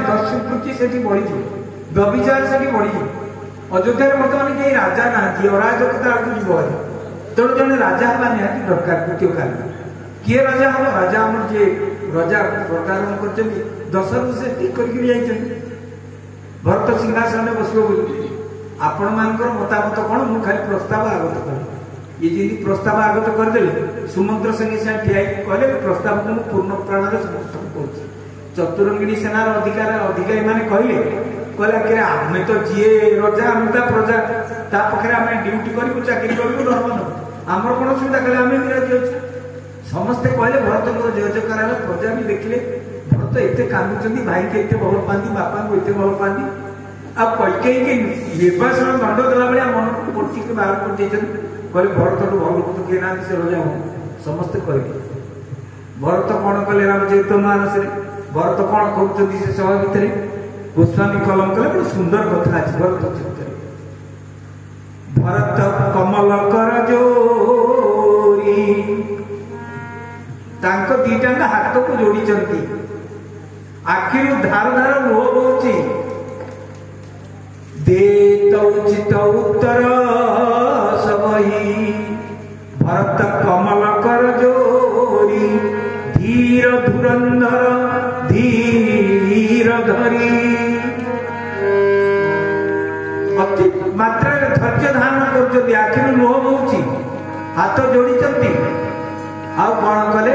दस्युवृत्ति से बढ़ी व्यभिचार से बढ़ी अयोध्या बर्तमान कहीं राजा ना अराजकता आगे जीव तेणु जन राजा हवा निहाती दरकार द्वितीय काल किए राजा हम राजा आम जी राजा प्रदान कर दशरथ से ठीक करके भरत सिंहासन बसो बोली आपण मान मतामत कौन मु खाली प्रस्ताव आगत कर ये जी प्रस्ताव आगत करदे सुमंत्र संगे से ठिया कहले प्रस्ताव को पूर्ण प्राण समर्थन कर चतुरंगिणी सेनार अधिकारी माने कहले कि आम तो जी रजा आम प्रजा ता पाखे आम ड्यूटी करूँ चाकरी करूँ धर्म न आमर कौन सुविधा कले आम विराजी अच्छे समस्ते कहले भरत जय जयकार प्रजा भी देखले भरत एत कांदुंट भाई के एत भल पाती बापा को एत भल पाती अब कैकेयी निर्वाचन दंड देला भाया मन को पोटी के बाहर कर कहले भरत भल लोक तो किए ना से रजा हो समस्ते कहले भरत कौन कले रामचरित मानस भरत कौन करुँच से सभा भितर गोस्वामी कलम कले बड़े सुंदर कथा अच्छे भरत चित्र भरत कमल कर जोरी तांको दीटा हाथ को जोड़ी आखिर धार धार लुह बोची दे उचित उत्तर सबही भरत कमल कर जोरी धीर धुरंधर धीर धरी अति मात्रा धैर्य धारण कर आखिर लुह बोची हाथ जोड़ी आउ कौन कले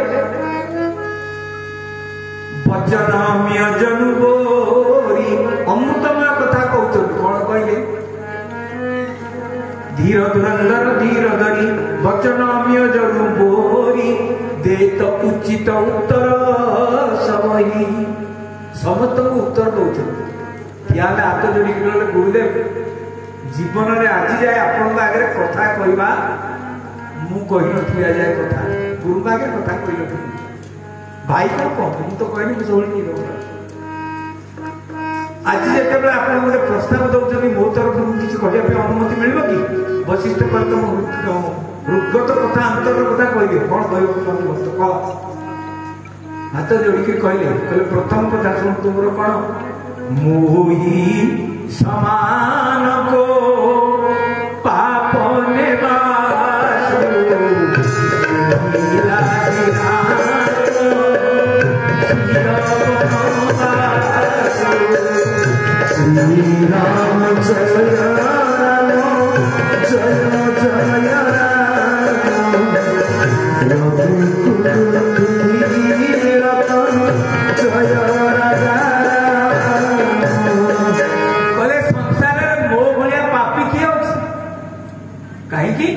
वचनम्य जनु बोरी अमृतमय कथा कहते कौन कहले धीर धुरंधर धीर धरी वचनम्य जनु बोरी दे तो उचित उत्तर सबही समस्त को उत्तर दौरान हाथ जोड़ी गुरुदेव जीवन में आज जाए आपण आगे कथा कहवा मु कही नी आज जाए कथा गुरु आगे कथा कही भाई कौन कहते मुझे तो कहनी मुझे शोनी आज जिते आप गोटे प्रस्ताव दौरान मो तरफ किसी कहने अनुमति मिल कि वशिष्ठ पर तुम हृदगत कथा अंतर कथा कह कौन कह कह हाथ जोड़िक कहले प्रथम कथा शुण तुम कौन मोही समान को पाप नेवा श्री राम जय राम जय जय संसार मो भाया पापी किए कहीं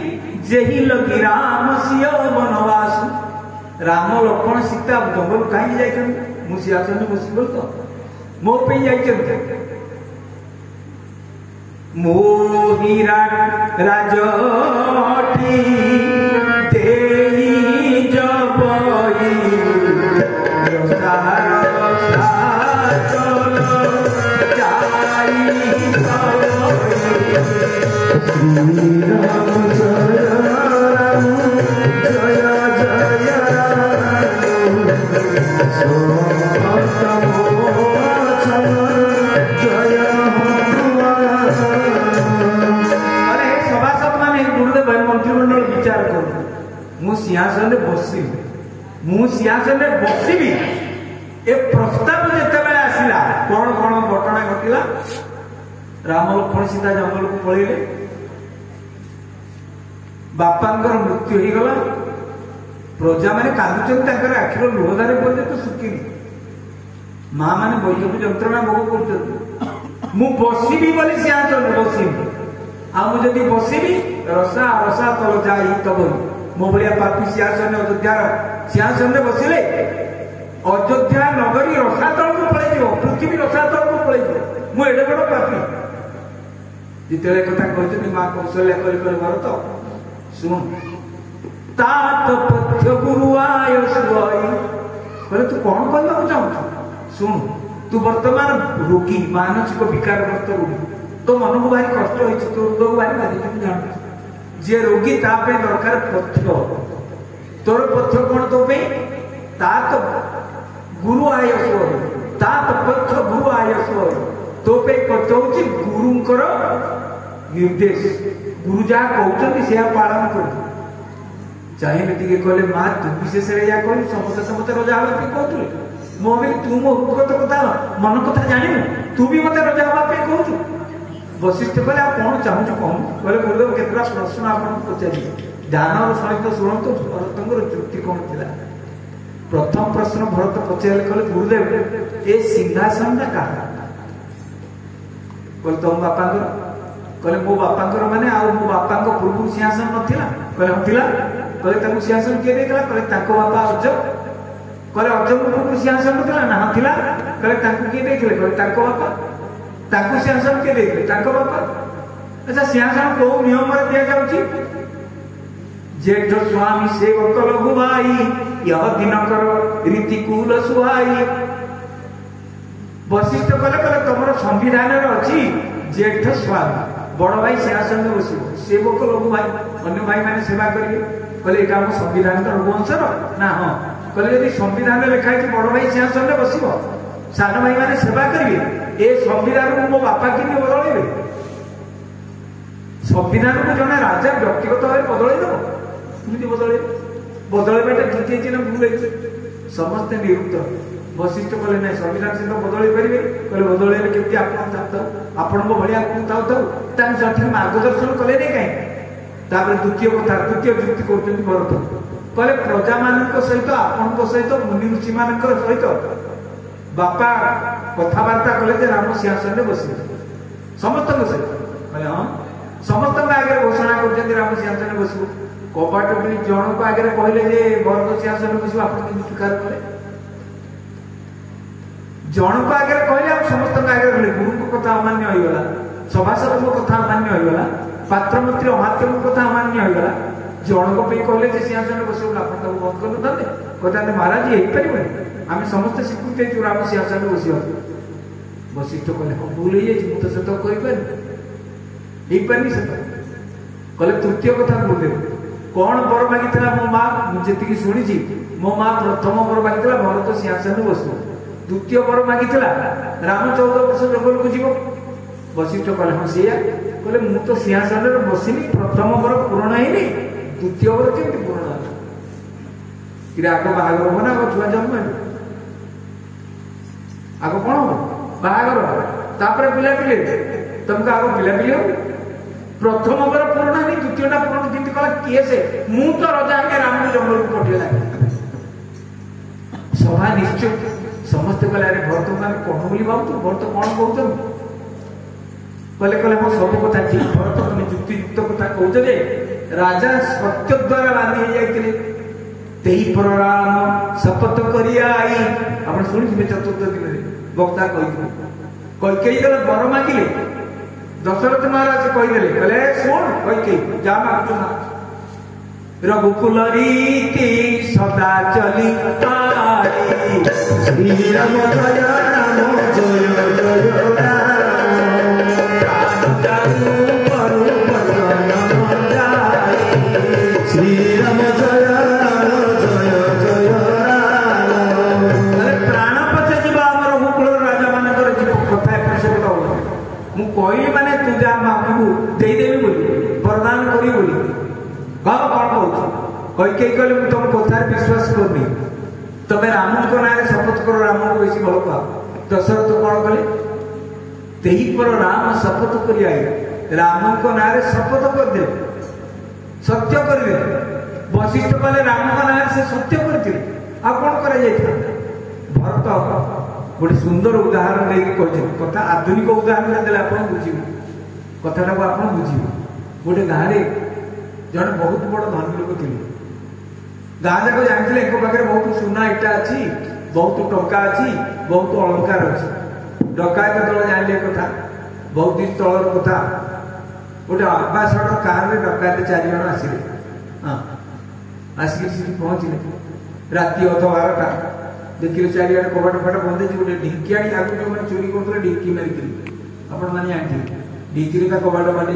जेही लगी राम सिंह वनवास राम लक्ष्मण सीता जंगल कहीं जाइए मुझे आसन बस बोल तो मो पे जाइए मोहिरा राजटी देई जबई रसार साचल जाई श्री राम जय राम जय जय मंत्रिमंडल विचार कर सिंहासन बसबी ए प्रस्ताव जिते आसला कौन कौन घटना घटला राम लक्ष्मण सीता जंगल को पलैले बापांकर मृत्यु हो गला प्रजा मैंने कांदुंट आखिर लुहधारे पर्यटन सुखिनी माँ मैंने वैद्य जंत्रणा भोग कर बसबी बोली सिंहासन बसबी आदि बसबी रसा रसा तल जाई तब मो भाया पापी सिंहासन अयोध्यार सिंहासन बसिले अयोध्या नगरी रसा तल को पलैज पृथ्वी रसा तल को पलैज मुझे बड़ पापी जिते कथा कहते माँ कौशल्या कर भरत शुण तात पथ्य गुरु आय कहले तू कौन कहना चाहू शुण तू वर्तमान रोगी मानसिक विकारग्रस्त रोगी तो मन को भारी कष्ट हो तो हृदय को भारी बाधि तुम जान जे रोगी तापे दरकार पथ्य तोर पथ्य कौन तो पे तात गुरु आय तात पथ्य गुरु आय तो पे कथौची गुरुंकर निर्देश गुरु जहाँ कहते से पालन कर चाहिए टे कहले माँ तू विशेष या कह समस्त रजा हाँ कहते मो भी तू मो उपगत कथा मन कथा जानू तू भी मत रजा हाँ कहू वशिष्ठ कहले आप कौन चाहूँ कौन कहले गुरुदेव केतटा प्रश्न आपको पचारि ध्यान सहित शुणु भरत जुक्ति कौन थी प्रथम प्रश्न भरत पचारे कहले गुरुदेव ए सिंहासन का कहले तुम बापा कहले मो बापा माने आ मो बापा पूर्व सिंहासन नाला कहले हाँ कहले सिंहासन किए देता कहले बापा अज कहले अजय पूर्व सिंहासन नाला ना हाँ कहले किए देते कहले बापा सिंहासन किए देते बापा अच्छा सिंहासन कौ नियम दि जाऊँगी जेठ स्वामी सेवक लघु भाई यह दिनकर रीतिकूल सुहाई वशिष्ठ कहले तुम संविधान अच्छी जेठ स्वामी बड़ भाई सिंहासन में बस सेवक लघु भाई अन्य भाई मैंने सेवा करेंगे कहले ये आम संविधान रघुवंशर ना हाँ कहले यदि संविधान लिखाई बड़ भाई सिंहासन में बस सान भाई मैंने सेवा करेंगे ए संविधान को मो बापा कि बदल संविधान को जड़े राजा व्यक्तिगत भाव बदल बदल बदलवाटा ठीक है ना भूल समस्ते निरुद्ध वशिष्ठ कहले ना संविधान से तो बदल पारे कहले बदल केमती आपण भाया आपको सठिक मार्गदर्शन कले नहीं कहीं द्वितीय कथा द्वितीय जुक्ति कर भरत कहले प्रजा मान सहित आपण सहित मुनि ऋषि मान सहित बापा कथबार्ता कले राम सिंहासन में बस समस्त सहित कहले हाँ समस्त आगे घोषणा कर राम सिंहासन में बस कबाट बोली जन को आगे कहले भरत सिंहासन में बस आप स्वीकार कले जन को आगे कहले आप समस्त आगे रहे गुरु को कथा अमान्य होगा सभासद कथा अमान्य होगा पात्र मंत्री अमात्य कथा अमान्य होगा जन को कहले सिंहासन में बस आप बंद कर कहते महाराज ये पारे आम समस्त स्वीकृति जो राम सिंहासन में बस वशिष्ठ कहले हाँ भूल हो तो सत कहीपारे सत कहले तृतीय कथा बोलदेव कौन बर मागी मो माँ जी शुणी मो माँ प्रथम बर मागी भरत सिंहासन में बस द्वितीय बर मागी राम 14 वर्ष जंगल को जीव वशिष्ठ कहले हाँ सीया कहले मु तो सिंहासन में बसनी प्रथम बर पूर्ण है द्वितीय बर केमती पूर्ण है आग बाहर हम ना आग छुआ जन्म आग कौन हम बाहर पिला पिले तुमको आग पिला पिले प्रथम बर पूर्ण है द्वितीयटा पूर्ण केमती कला किए से मु तो रजा के राम जंगल को पठेला सभा निश्चय समस्ते कहले अरे भरत को आम कौन बोली भावु भरत कौन कहते कहले कहले हाँ सब कथा ठीक भरत तुम युक्तियुक्त कथा कहते राजा सत्य द्वारा बांधी जाते राम शपथ कर आप शुणी चतुर्थ दिन में वक्ता कही गले बर मागिले दशरथ महाराज कहीदे कहले शुण कही जा मागु ना रघुकुल रीति सदा चली श्री राम जय राम जय जय श्री राम जय जय जय प्राण पछे जीवा रघुकुल राजा मानकर कथा मु कहली माने तू जा मागू देदेवी बोली वरदान करी बोली भाव कौन कहूँ कही कहले मुझे तुम कथार विश्वास करनी तुम्हें राम को ना शपथ करो राम को बेसी भल पाओ दशरथ कौन कले पर राम शपथ कर राम को ना शपथ करदे सत्य करदे वशिष्ठ कले राम को ना से सत्य करते आ कौन कर भरत गोटे सुंदर उदाहरण लेकिन कथा आधुनिक उदाहरण देते आप बुझे कथाटा को आप बुझे गोटे गाँव में जन बहुत बड़ धनी लोक थे गाँ जाक जानते एक पाखे बहुत सुना इटा अच्छी बहुत टंका अच्छी बहुत अलंकार अच्छी डकायत दल जान कथा बहुत दिन तलर कथा गोटे आवासड़ कार में डकायत 4 जन आसिले हाँ आसिक पहुँचले राति 12टा देखिए 4 आड़े कबाट फाट बंद गोटे ढिंकी आगे जो मैंने चोरी करते ढिंकी मारिक आप ढिंकी कबाट बाटे